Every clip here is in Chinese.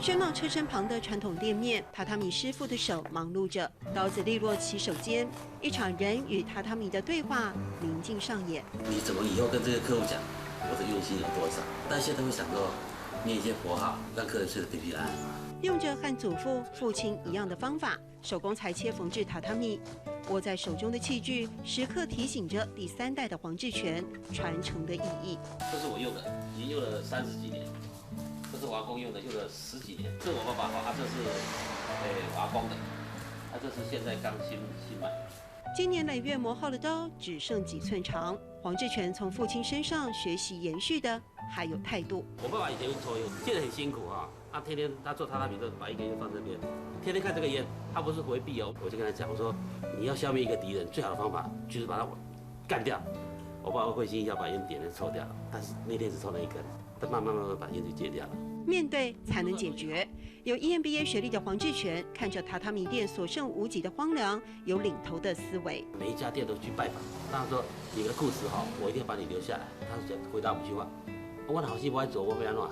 喧闹车身旁的传统店面，榻榻米师傅的手忙碌着，刀子利落其手间，一场人与榻榻米的对话临近上演。你怎么以后跟这个客户讲，我的用心有多少？但现在会想说，念一些佛号，让客人睡得平平安安。用着和祖父、父亲一样的方法，手工裁切缝制榻榻米。握在手中的器具，时刻提醒着第3代的黄志全传承的意义。这是我用的，已经用了30几年。这是我阿公用的，用了10几年。这是我爸爸这是我阿公的，这是现在刚新买。经年累月磨耗的刀只剩几寸长，黄志全从父亲身上学习延续的还有态度。我爸爸以前用抽烟，现在很辛苦哈，天天他做榻榻米都把一根烟放这边，天天看这个烟，他不是回避哦，我就跟他讲，我说你要消灭一个敌人，最好的方法就是把他干掉。我爸爸会心一笑，把烟点抽掉了，但是那天只抽了1根，他慢慢把烟就戒掉了。面对才能解决。有 EMBA 学历的黄志全看着榻榻米店所剩无几的荒凉，有领头的思维。每一家店都去拜访，他说你的故事好，我一定要把你留下来。他就回答5句话：我的好戏不爱做，我不要乱，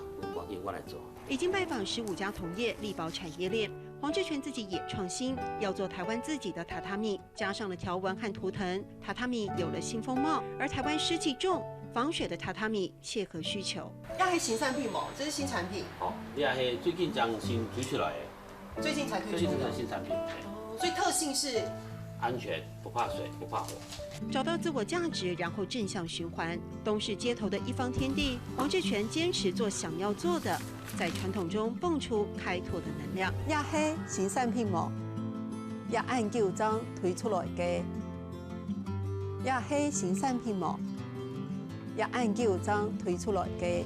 我来做。已经拜访15家同业，力保产业链。黄志全自己也创新，要做台湾自己的榻榻米，加上了条纹和图腾，榻榻米有了新风貌。而台湾湿气重、防水的榻榻米切合需求。亚黑行善品毛，这是新产品。哦，亚黑最近刚新推出来的，最近才推出的。最近这个新产品。所以特性是安全，不怕水，不怕火。找到自我价值，然后正向循环。东市街头的一方天地，黄志全坚持做想要做的，在传统中蹦出开拓的能量。亚黑行善品毛，也按旧章推出来嘅。亚黑行善品毛，也按旧章推出来嘅。